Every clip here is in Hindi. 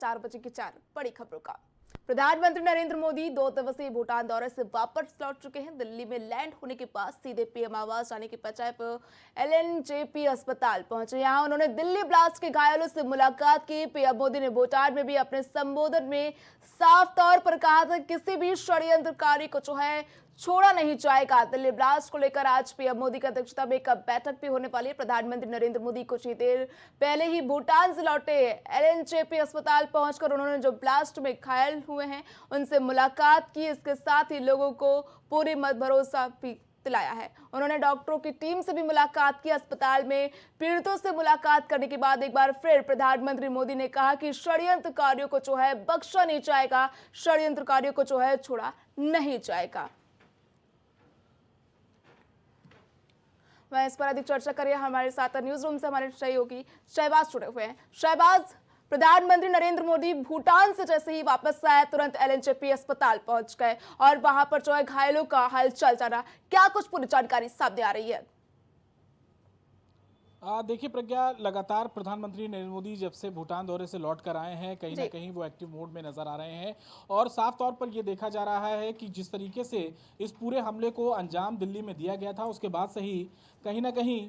4 बजे की 4 बड़ी खबरों का। प्रधानमंत्री नरेंद्र मोदी 2 दिवसीय भूटान दौरे से वापस लौट चुके हैं। दिल्ली में लैंड होने के बाद सीधे पीएम आवास जाने के बजाय एलएनजेपी अस्पताल पहुंचे। यहां उन्होंने दिल्ली ब्लास्ट के घायलों से मुलाकात की। पीएम मोदी ने भूटान में भी अपने संबोधन में साफ तौर पर कहा था किसी भी षड्यंत्रकारी को जो है छोड़ा नहीं जाएगा। दिल्ली ब्लास्ट को लेकर आज पीएम मोदी की अध्यक्षता में एक बैठक भी होने वाली है। प्रधानमंत्री नरेंद्र मोदी कुछ ही देर पहले ही भूटान से लौटे। एलएनजेपी अस्पताल पहुंचकर उन्होंने जो ब्लास्ट में घायल हुए हैं उनसे मुलाकात की। इसके साथ ही लोगों को पूरी मत भरोसा भी दिलाया है। उन्होंने डॉक्टरों की टीम से भी मुलाकात की। अस्पताल में पीड़ितों से मुलाकात करने के बाद एक बार फिर प्रधानमंत्री मोदी ने कहा कि षड्यंत्रकारियों को जो है बख्शा नहीं जाएगा, षड्यंत्रकारियों को जो है छोड़ा नहीं जाएगा। वह इस पर अधिक चर्चा करिए हमारे साथ न्यूज रूम से हमारे सहयोगी शहबाज जुड़े हुए हैं। शहबाज, प्रधानमंत्री नरेंद्र मोदी भूटान से जैसे ही वापस आए तुरंत एलएनजेपी अस्पताल पहुंच गए और वहां पर जो है घायलों का हालचाल जाना, क्या कुछ पूरी जानकारी सामने आ रही है? देखिए प्रज्ञा, लगातार प्रधानमंत्री नरेंद्र मोदी जब से भूटान दौरे से लौट कर आए हैं कहीं ना कहीं वो एक्टिव मोड में नजर आ रहे हैं और साफ तौर पर ये देखा जा रहा है कि जिस तरीके से इस पूरे हमले को अंजाम दिल्ली में दिया गया था उसके बाद से ही कहीं ना कहीं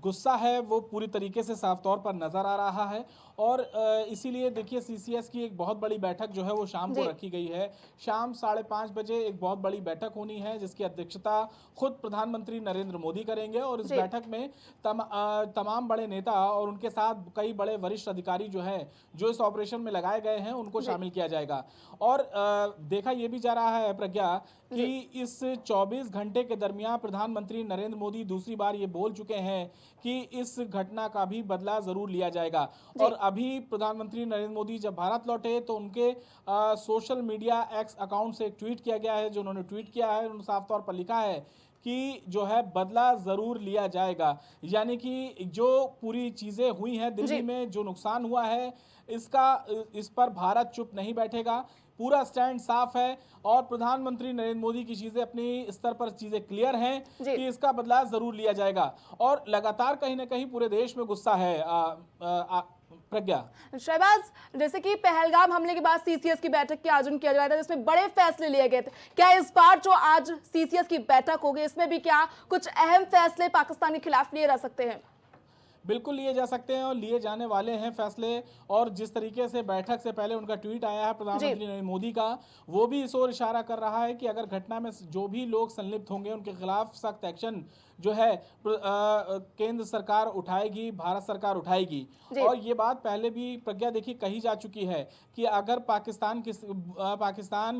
गुस्सा है वो पूरी तरीके से साफ तौर पर नजर आ रहा है और इसीलिए देखिए सीसीएस की एक बहुत बड़ी बैठक जो है वो शाम को रखी गई है। शाम 5:30 बजे एक बहुत बड़ी बैठक होनी है जिसकी अध्यक्षता खुद प्रधानमंत्री नरेंद्र मोदी करेंगे और इस बैठक में तमाम बड़े नेता और उनके साथ कई बड़े वरिष्ठ अधिकारी जो है जो इस ऑपरेशन में लगाए गए हैं उनको शामिल किया जाएगा। और देखा यह भी जा रहा है प्रज्ञा कि इस 24 घंटे के दरमियान प्रधानमंत्री नरेंद्र मोदी दूसरी बार ये बोल चुके हैं कि इस घटना का भी बदला जरूर लिया जाएगा। और अभी प्रधानमंत्री नरेंद्र मोदी जब भारत लौटे तो उनके सोशल मीडिया एक्स अकाउंट से एक ट्वीट किया गया है। जो उन्होंने ट्वीट किया है उन्होंने साफ तौर पर लिखा है कि जो है बदला जरूर लिया जाएगा, यानी कि जो पूरी चीजें हुई हैं दिल्ली में, जो नुकसान हुआ है इस पर भारत चुप नहीं बैठेगा। पूरा स्टैंड साफ है और प्रधानमंत्री नरेंद्र मोदी की चीजें अपनी स्तर पर चीजें क्लियर हैं कि इसका बदला जरूर लिया जाएगा और लगातार कहीं ना कहीं पूरे देश में गुस्सा है। प्रज्ञा, शहबाज, जैसे कि पहलगाम हमले के बाद सीसीएस की बैठक का आयोजन किया गया था जिसमें बड़े फैसले लिए गए थे, क्या इस बार जो आज सीसीएस की बैठक होगी इसमें भी क्या कुछ अहम फैसले पाकिस्तान के खिलाफ लिए जा सकते हैं? बिल्कुल लिए जा सकते हैं और लिए जाने वाले हैं फैसले। और जिस तरीके से बैठक से पहले उनका ट्वीट आया है प्रधानमंत्री नरेंद्र मोदी का, वो भी इस ओर इशारा कर रहा है कि अगर घटना में जो भी लोग संलिप्त होंगे उनके खिलाफ सख्त एक्शन जो है केंद्र सरकार उठाएगी, भारत सरकार उठाएगी। और ये बात पहले भी प्रज्ञा देखी कही जा चुकी है कि अगर पाकिस्तान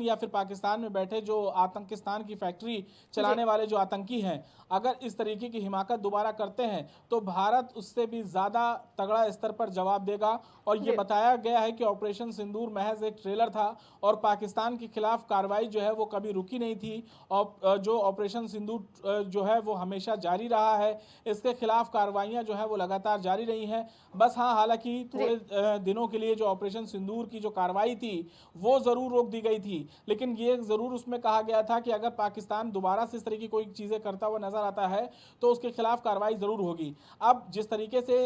या फिर पाकिस्तान में बैठे जो आतंकिस्तान की फैक्ट्री चलाने वाले जो आतंकी हैं अगर इस तरीके की हिमाकत दोबारा करते हैं तो भारत उससे भी ज्यादा तगड़ा स्तर पर जवाब देगा। और ये बताया गया है कि ऑपरेशन सिंदूर महज एक ट्रेलर था और पाकिस्तान के खिलाफ कार्रवाई जो है वो कभी रुकी नहीं थी और जो ऑपरेशन सिंदूर जो है वो हमेशा जारी रहा है। इसके खिलाफ कार्रवाइयां जो है वो लगातार जारी रही हैं। बस हाँ, हालांकि थोड़े दिनों के लिए जो ऑपरेशन सिंदूर की जो कार्रवाई थी वो जरूर रोक दी गई थी, लेकिन ये जरूर उसमें कहा गया था कि अगर पाकिस्तान दोबारा से इस तरह की कोई चीजें करता हुआ नजर आता है तो उसके खिलाफ कार्रवाई जरूर होगी। अब जिस तरीके से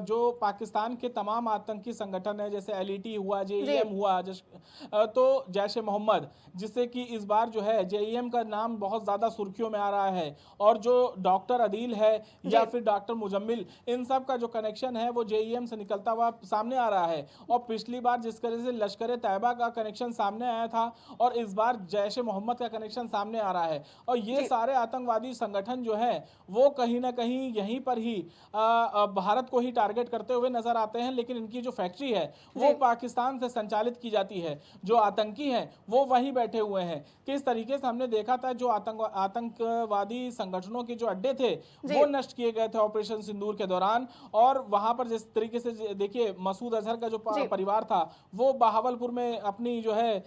जो पाकिस्तान के तमाम आतंकी संगठन है जैसे एलईटी हुआ, जेईएम हुआ, तो जैश ए मोहम्मद, जिससे कि इस बार जो है जेईएम का नाम बहुत ज्यादा सुर्खियों में आ रहा है और जो डॉक्टर अदील है या फिर डॉक्टर मुजम्मिल, इन सब का जो कनेक्शन है वो जेईएम से निकलता हुआ सामने आ रहा है। और पिछली बार जिस तरह से लश्कर तैयबा का कनेक्शन सामने आया था और इस बार जैश ए मोहम्मद का कनेक्शन सामने आ रहा है। और ये सारे आतंकवादी संगठन जो है वो कहीं ना कहीं यहीं पर ही भारत को ही टारगेट करते हुए नजर आते हैं, लेकिन इनकी जो फैक्ट्री है वो पाकिस्तान से संचालित की जाती है। जो आतंकी हैं वो वहीं बैठे हुए हैं। किस तरीके से हमने देखा था जो आतंकवादी संगठनों के जो अड्डे थे वो नष्ट किए गए थे ऑपरेशन सिंदूर के दौरान। और वहां पर जिस तरीके से देखिए मसूद अजहर का जो परिवार था वो बहावलपुर में अपनी जो है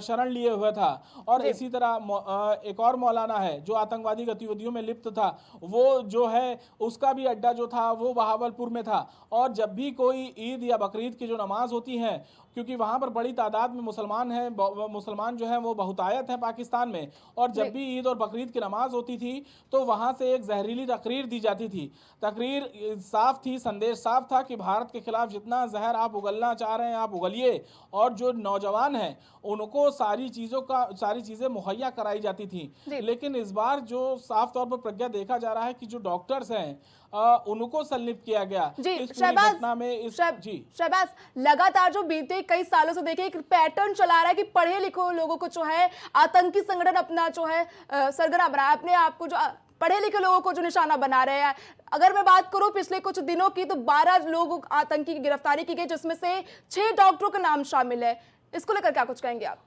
शरण लिए हुए था। और इसी तरह एक और मौलाना है जो आतंकवादी गतिविधियों में लिप्त था, वो जो है उसका भी अड्डा जो जो था वो बहावलपुर में था, और जब भी कोई ईद या बकरीद की जो नमाज होती है, क्योंकि वहाँ पर बड़ी तादाद में मुसलमान हैं, मुसलमान जो हैं वो बहुतायत हैं पाकिस्तान में, और जब भी ईद और बकरीद की नमाज होती थी तो वहाँ से एक जहरीली तकरीर दी जाती थी। तकरीर साफ थी, संदेश साफ था कि भारत के खिलाफ जितना जहर आप उगलना चाह रहे हैं आप उगलिए, और जो नौजवान हैं उनको सारी चीज़ें मुहैया कराई जाती थी। लेकिन इस बार जो साफ तौर पर प्रज्ञा देखा जा रहा है कि जो डॉक्टर्स हैं उनको संलिप्त किया गया इस पूरी घटना में। शहबाज, लगातार जो बीते कई सालों से देखिए एक पैटर्न चला रहा है कि पढ़े लिखे लोगों को जो है आतंकी संगठन अपना जो है सरगना बना है, अपने आप को जो पढ़े लिखे लोगों को जो निशाना बना रहे हैं। अगर मैं बात करूं पिछले कुछ दिनों की तो 12 लोग आतंकी की गिरफ्तारी की गई, जिसमें से 6 डॉक्टरों का नाम शामिल है। इसको लेकर क्या कुछ कहेंगे आप?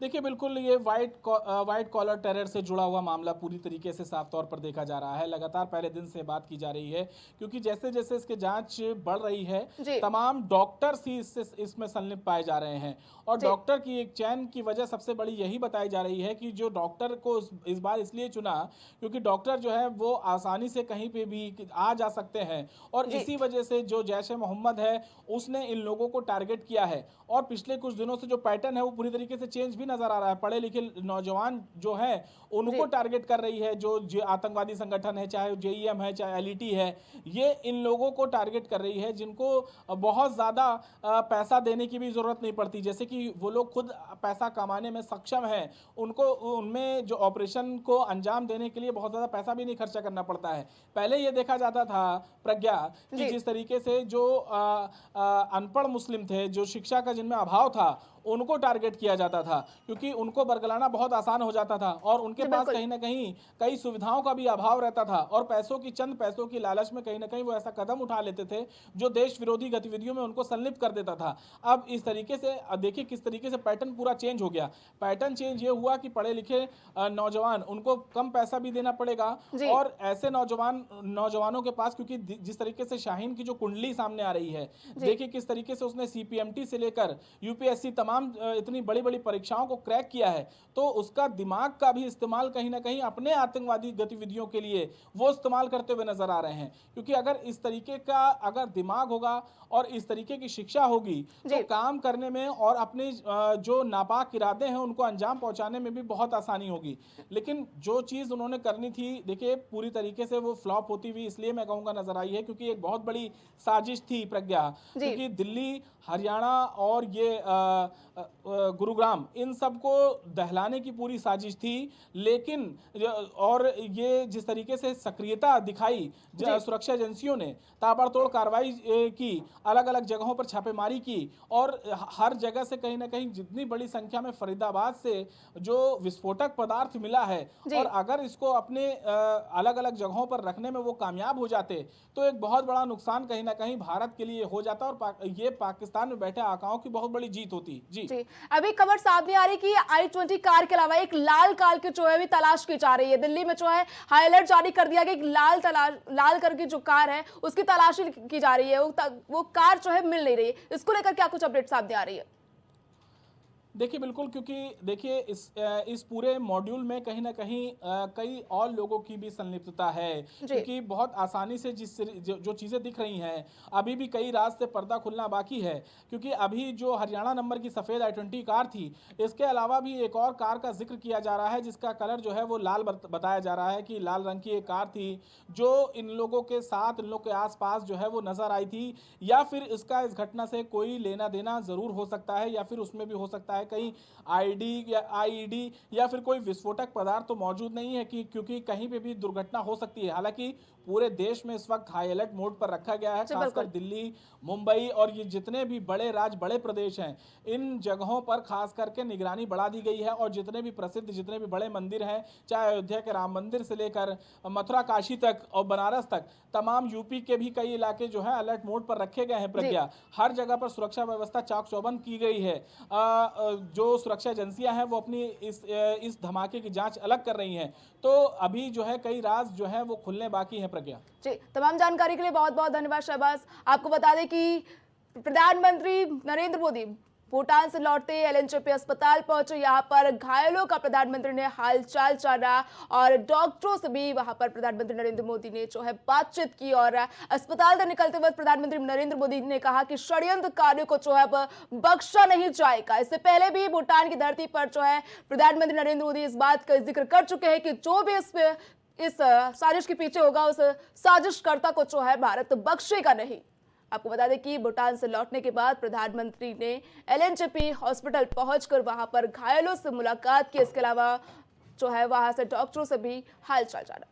देखिए, बिल्कुल ये वाइट कॉलर टेरर से जुड़ा हुआ मामला पूरी तरीके से साफ तौर पर देखा जा रहा है। लगातार पहले दिन से बात की जा रही है, क्योंकि जैसे जैसे इसकी जांच बढ़ रही है तमाम डॉक्टर्स ही इसमें संलिप्त पाए जा रहे हैं, और डॉक्टर की एक चयन की वजह सबसे बड़ी यही बताई जा रही है कि जो डॉक्टर को इस बार इसलिए चुना क्योंकि डॉक्टर जो है वो आसानी से कहीं पे भी आ जा सकते हैं, और इसी वजह से जो जैश ए मोहम्मद है उसने इन लोगों को टारगेट किया है। और पिछले कुछ दिनों से जो पैटर्न है वो पूरी तरीके से चेंज भी नजर आ रहा है। पढ़े लिखे नौजवान जो है उनको टारगेट कर रही है, जो आतंकवादी संगठन है, चाहे जेईएम है चाहे एलईटी है, ये इन लोगों को टारगेट कर रही है जिनको बहुत ज्यादा पैसा देने की भी जरूरत नहीं पड़ती। जैसे कि वो लोग खुद पैसा कमाने में सक्षम है, उनको उनमें जो ऑपरेशन को अंजाम देने के लिए बहुत ज्यादा पैसा भी नहीं खर्चा करना पड़ता है। पहले ये देखा जाता था प्रज्ञा कि जिस तरीके से जो अनपढ़ मुस्लिम थे, जो शिक्षा का जिनमें अभाव था, उनको टारगेट किया जाता था, क्योंकि उनको बरगलाना बहुत आसान हो जाता था और उनके पास कहीं ना कहीं कई सुविधाओं का भी अभाव रहता था, और चंद पैसों की लालच में कहीं ना कहीं वो ऐसा कदम उठा लेते थे जो देश विरोधी गतिविधियों में उनको संलिप्त कर देता था। अब इस तरीके से देखिए किस तरीके से पैटर्न पूरा चेंज हो गया। पैटर्न चेंज ये हुआ कि पढ़े लिखे नौजवान, उनको कम पैसा भी देना पड़ेगा, और ऐसे नौजवानों के पास, क्योंकि जिस तरीके से शाहीन की जो कुंडली सामने आ रही है, देखिए किस तरीके से उसने सीपीएमटी से लेकर यूपीएससी तमाम इतनी बड़ी बड़ी परीक्षाओं को क्रैक किया है, तो उसका दिमाग का भी इस्तेमाल कहीं ना कहीं अपने आतंकवादी गतिविधियों के लिए वो इस्तेमाल करते हुए नजर आ रहे हैं। क्योंकि अगर इस तरीके का अगर दिमाग होगा और इस तरीके की शिक्षा होगी तो काम करने में और अपने जो नापाक इरादे हैं उनको अंजाम पहुंचाने में भी बहुत आसानी होगी। लेकिन जो चीज उन्होंने करनी थी, देखिए पूरी तरीके से वो फ्लॉप होती हुई इसलिए मैं कहूंगा नजर आई है क्योंकि एक बहुत बड़ी साजिश थी प्रज्ञा, क्योंकि दिल्ली, हरियाणा और ये गुरुग्राम, इन सबको दहलाने की पूरी साजिश थी। लेकिन और ये जिस तरीके से सक्रियता दिखाई सुरक्षा एजेंसियों ने, ताबड़तोड़ कार्रवाई की, अलग अलग जगहों पर छापेमारी की, और हर जगह से कहीं ना कहीं जितनी बड़ी संख्या में फरीदाबाद से जो विस्फोटक पदार्थ मिला है, और अगर इसको अपने अलग अलग जगहों पर रखने में वो कामयाब हो जाते तो एक बहुत बड़ा नुकसान कहीं ना कहीं भारत के लिए हो जाता, और ये पाकिस्तान में बैठे आकाओं की बहुत बड़ी जीत होती। जी अभी खबर सामने आ रही कि i20 कार के अलावा एक लाल कार की जो है भी तलाश की जा रही है। दिल्ली में जो है हाई अलर्ट जारी कर दिया गया, एक लाल कर की जो कार है उसकी तलाशी की जा रही है, वो कार जो है मिल नहीं रही है। इसको लेकर क्या कुछ अपडेट सामने आ रही है? देखिए बिल्कुल, क्योंकि देखिए इस पूरे मॉड्यूल में कहीं ना कहीं कई और लोगों की भी संलिप्तता है, क्योंकि बहुत आसानी से जो चीज़ें दिख रही हैं, अभी भी कई राज से पर्दा खुलना बाकी है। क्योंकि अभी जो हरियाणा नंबर की सफ़ेद i20 कार थी, इसके अलावा भी एक और कार का जिक्र किया जा रहा है जिसका कलर जो है वो लाल बताया जा रहा है कि लाल रंग की एक कार थी जो इन लोगों के साथ, इन लोग के आसपास जो है वो नज़र आई थी, या फिर इसका इस घटना से कोई लेना देना ज़रूर हो सकता है, या फिर उसमें भी हो सकता है कहीं आईईडी या फिर कोई विस्फोटक पदार्थ तो मौजूद नहीं है, क्योंकि कहीं पे भी दुर्घटना हो सकती है। हालांकि पूरे देश में इस वक्त हाई अलर्ट मोड पर रखा गया है, खासकर दिल्ली, मुंबई और ये जितने भी बड़े प्रदेश हैं, इन जगहों पर खास करके निगरानी बढ़ा दी गई है, और जितने भी प्रसिद्ध, जितने भी बड़े मंदिर हैं, चाहे अयोध्या के राम मंदिर से लेकर मथुरा काशी तक और बनारस तक, तमाम यूपी के भी कई इलाके जो है अलर्ट मोड पर रखे गए हैं प्रज्ञा। हर जगह पर सुरक्षा व्यवस्था चाक चौबंद की गई है। जो सुरक्षा एजेंसियां हैं वो अपनी इस धमाके की जांच अलग कर रही हैं, तो अभी जो है कई राज जो है वो खुलने बाकी हैं प्रज्ञा। जी, तमाम जानकारी के लिए बहुत बहुत धन्यवाद शहबाज। आपको बता दें कि प्रधानमंत्री नरेंद्र मोदी भूटान से लौटते एलएनजेपी अस्पताल पहुंचे। यहां पर घायलों का प्रधानमंत्री ने हालचाल जाना और डॉक्टरों से भी वहां पर प्रधानमंत्री नरेंद्र मोदी ने जो है बातचीत की। और अस्पताल से निकलते वक्त प्रधानमंत्री नरेंद्र मोदी ने कहा कि षड्यंत्रकारियों को जो है अब बख्शा नहीं जाएगा। इससे पहले भी भूटान की धरती पर जो है प्रधानमंत्री नरेंद्र मोदी इस बात का जिक्र कर चुके हैं कि जो भी इस साजिश के पीछे होगा उस साजिशकर्ता को जो है भारत बख्शेगा नहीं। आपको बता दें कि भूटान से लौटने के बाद प्रधानमंत्री ने एलएनजेपी हॉस्पिटल पहुंचकर वहां पर घायलों से मुलाकात की। इसके अलावा जो है वहां से डॉक्टरों से भी हालचाल जाना।